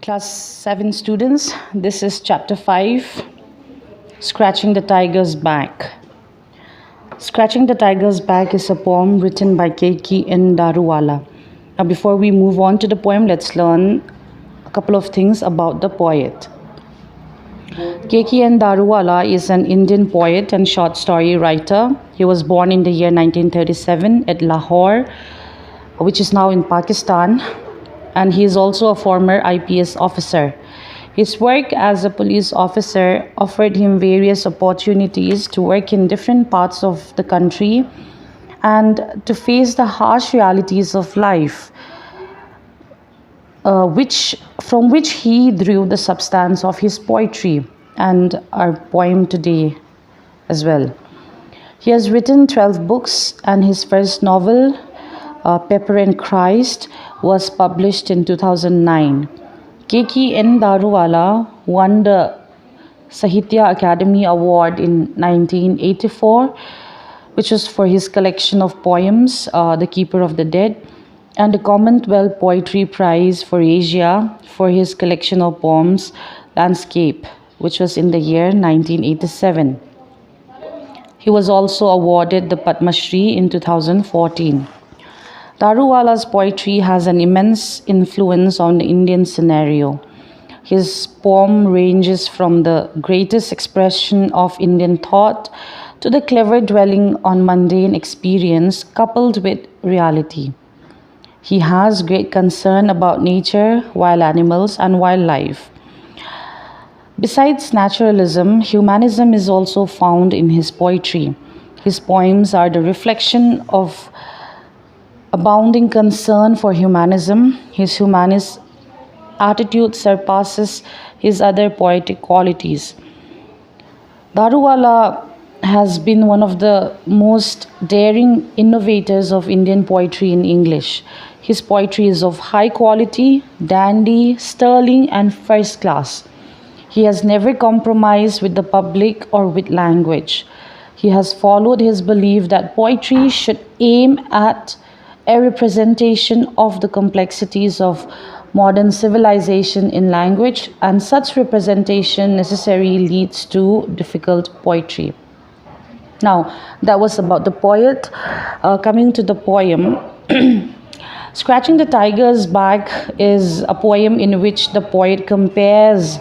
Class 7 students, this is chapter 5, Scratching the Tiger's Back. Scratching the Tiger's Back is a poem written by K.K. N. Daruwala. Now, before we move on to the poem, let's learn a couple of things about the poet. K.K. N. Daruwala is an Indian poet and short story writer. He was born in the year 1937 at Lahore, which is now in Pakistan, and he is also a former IPS officer. His work as a police officer offered him various opportunities to work in different parts of the country and to face the harsh realities of life, from which he drew the substance of his poetry and our poem today as well. He has written 12 books, and his first novel, Pepper and Christ, was published in 2009. K.K. N. Daruwala won the Sahitya Academy Award in 1984, which was for his collection of poems, The Keeper of the Dead, and the Commonwealth Poetry Prize for Asia for his collection of poems, Landscape, which was in the year 1987. He was also awarded the Padma Shri in 2014. Daruwala's poetry has an immense influence on the Indian scenario. His poem ranges from the greatest expression of Indian thought to the clever dwelling on mundane experience coupled with reality. He has great concern about nature, wild animals, and wildlife. Besides naturalism, humanism is also found in his poetry. His poems are the reflection of abounding concern for humanism. His humanist attitude surpasses his other poetic qualities. Daruwala has been one of the most daring innovators of Indian poetry in English. His poetry is of high quality, dandy, sterling, and first class. He has never compromised with the public or with language. He has followed his belief that poetry should aim at a representation of the complexities of modern civilization in language, and such representation necessarily leads to difficult poetry. Now, that was about the poet. Coming to the poem, Scratching the Tiger's Back is a poem in which the poet compares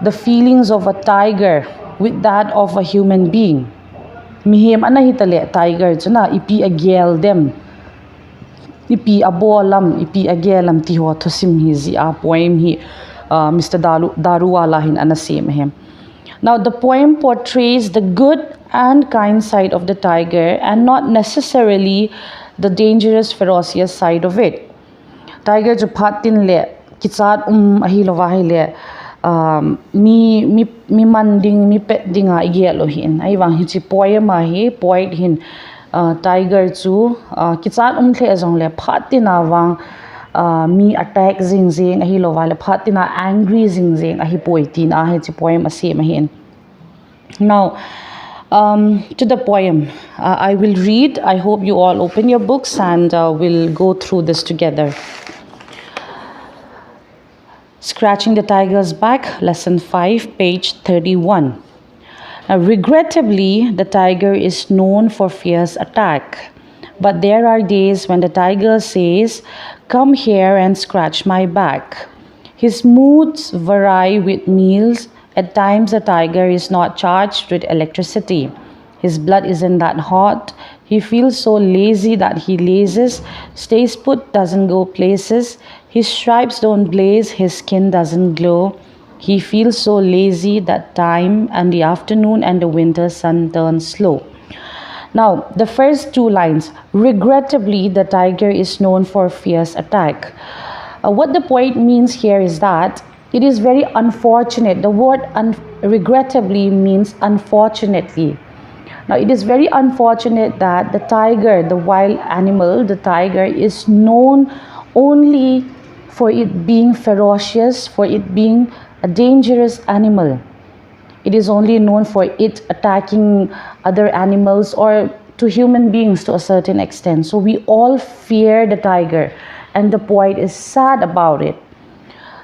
the feelings of a tiger with that of a human being. Mihem anahitale tiger chuna ipi agel dem. Ipi abolam, ipi agelam tiho tosim hizi a poem hi Mr. Daruwala hin anasim him. Now, the poem portrays the good and kind side of the tiger and not necessarily the dangerous, ferocious side of it. Tiger jo phatin le kichat ahilowahi le mi manding mi petdinga igelo hin ai wang hi chi poem hi poet hin tiger chu kichat the azong le phatina wang mi attack zing zing ahi lowa le phatina angry zing zing ahi poetin a he chi poem ase ma hin. Now, to the poem, I will read. I hope you all open your books and we'll go through this together. Scratching the Tiger's Back, Lesson 5, page 31. Now, regrettably, the tiger is known for fierce attack. But there are days when the tiger says, "Come here and scratch my back." His moods vary with meals. At times, the tiger is not charged with electricity. His blood isn't that hot. He feels so lazy that he lazes, stays put, doesn't go places. His stripes don't blaze, his skin doesn't glow. He feels so lazy that time and the afternoon and the winter sun turn slow. Now, the first two lines, regrettably, the tiger is known for fierce attack. What the poet means here is that it is very unfortunate. The word regrettably means unfortunately. Now, it is very unfortunate that the tiger, the wild animal, the tiger, is known only for it being ferocious, for it being a dangerous animal. It is only known for it attacking other animals or to human beings to a certain extent. So we all fear the tiger, and the poet is sad about it.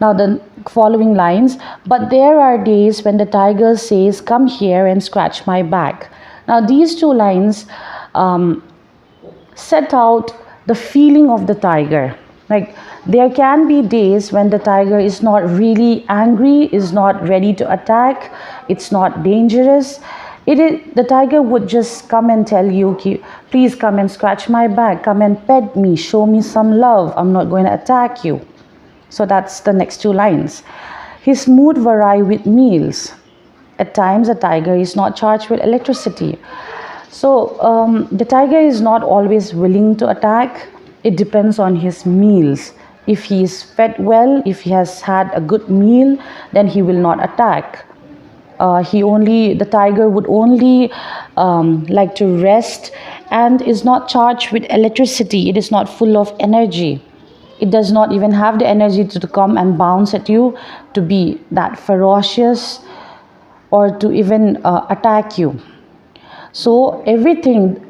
Now the following lines, but there are days when the tiger says, come here and scratch my back. Now these two lines set out the feeling of the tiger. Like, there can be days when the tiger is not really angry, is not ready to attack, it's not dangerous. The tiger would just come and tell you, please come and scratch my back, come and pet me, show me some love, I'm not going to attack you. So that's the next two lines. His mood vary with meals. At times the tiger is not charged with electricity. So the tiger is not always willing to attack. It depends on his meals. If he is fed well, if he has had a good meal, then he will not attack. The tiger would only like to rest and is not charged with electricity. It is not full of energy. It does not even have the energy to come and bounce at you, to be that ferocious or to even attack you. So everything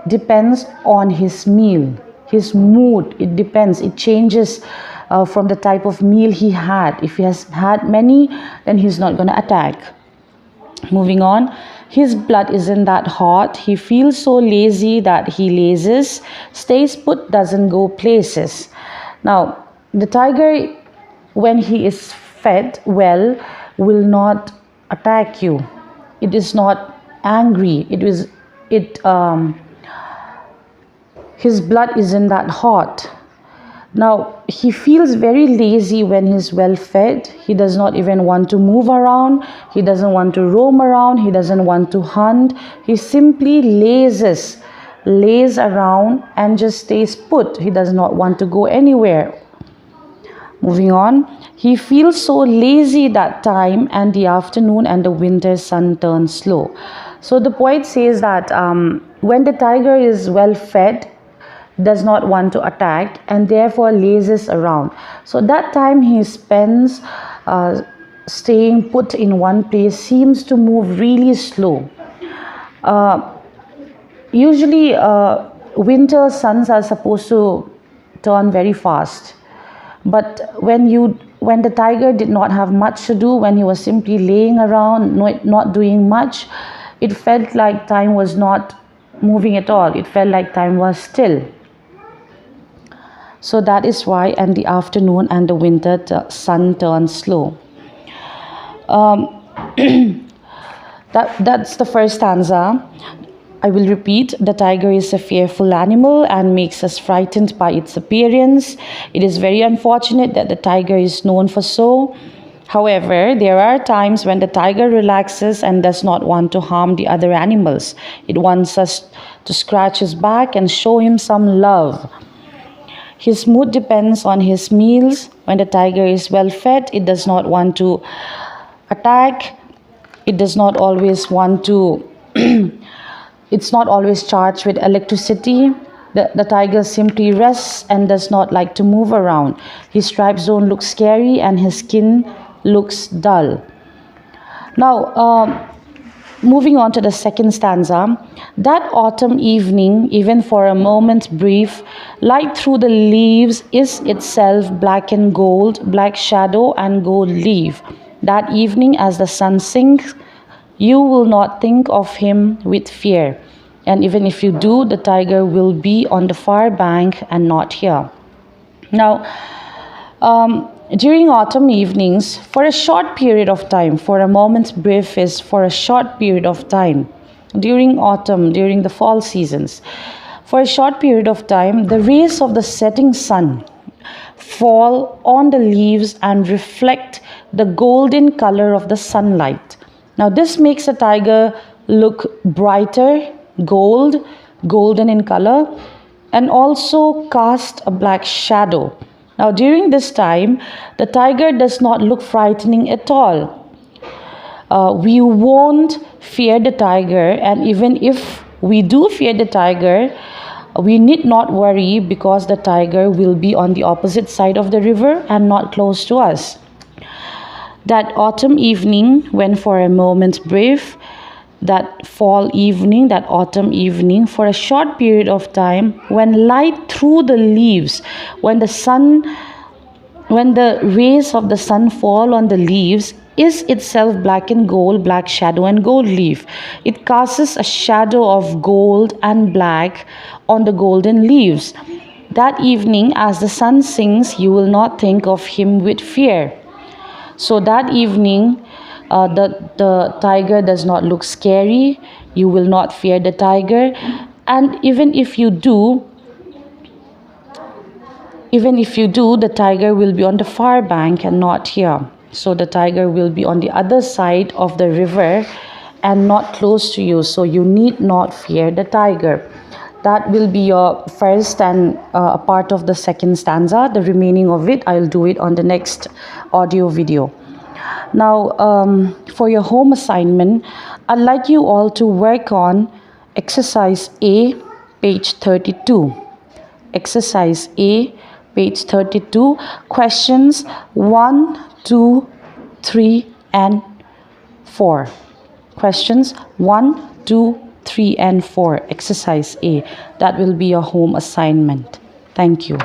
depends on his meal, his mood. It depends. It changes from the type of meal he had. If he has had many, then he's not going to attack. Moving on, his blood isn't that hot. He feels so lazy that he lazes, stays put, doesn't go places. Now, the tiger, when he is fed well, will not attack you. It is not angry. His blood isn't that hot. Now, he feels very lazy when he's well fed. He does not even want to move around. He doesn't want to roam around. He doesn't want to hunt. He simply lays around and just stays put. He does not want to go anywhere. Moving on, he feels so lazy that time and the afternoon and the winter sun turns slow. So the poet says that when the tiger is well fed, does not want to attack and therefore lazes around. So that time he spends staying put in one place seems to move really slow. Usually winter suns are supposed to turn very fast. But when the tiger did not have much to do, when he was simply laying around, not doing much, it felt like time was not moving at all. It felt like time was still. So that is why, and the afternoon and the winter sun turns slow. That's the first stanza. I will repeat. The tiger is a fearful animal and makes us frightened by its appearance. It is very unfortunate that the tiger is known for so. However, there are times when the tiger relaxes and does not want to harm the other animals. It wants us to scratch his back and show him some love. His mood depends on his meals. When the tiger is well fed, it does not want to attack. It does not always want to it's not always charged with electricity. The tiger simply rests and does not like to move around. His stripes don't look scary and his skin looks dull. Now, moving on to the second stanza. That autumn evening, even for a moment brief, light through the leaves is itself black and gold, black shadow and gold leaf. That evening, as the sun sinks, you will not think of him with fear. And even if you do, the tiger will be on the far bank and not here. Now, during autumn evenings, for a short period of time, for a moment's brief is for a short period of time. During autumn, during the fall seasons, for a short period of time, the rays of the setting sun fall on the leaves and reflect the golden color of the sunlight. Now, this makes a tiger look brighter, golden in color, and also cast a black shadow. Now, during this time, the tiger does not look frightening at all. We won't fear the tiger, and even if we do fear the tiger, we need not worry because the tiger will be on the opposite side of the river and not close to us. That autumn evening, when for a moment brief, that fall evening, that autumn evening, for a short period of time, when light through the leaves, when the sun when the rays of the sun fall on the leaves, is itself black and gold, black shadow and gold leaf. It casts a shadow of gold and black on the golden leaves. That evening, as the sun sings, you will not think of him with fear. So that evening, the tiger does not look scary. You will not fear the tiger. And even if you do, the tiger will be on the far bank and not here. So the tiger will be on the other side of the river and not close to you. So you need not fear the tiger. That will be your first and a part of the second stanza. The remaining of it, I'll do it on the next audio video. Now, for your home assignment, I'd like you all to work on exercise A, page 32. Exercise A, page 32, questions 1, 2, 3, and 4. Questions 1, 2, 3, and 4. Exercise A. That will be your home assignment. Thank you.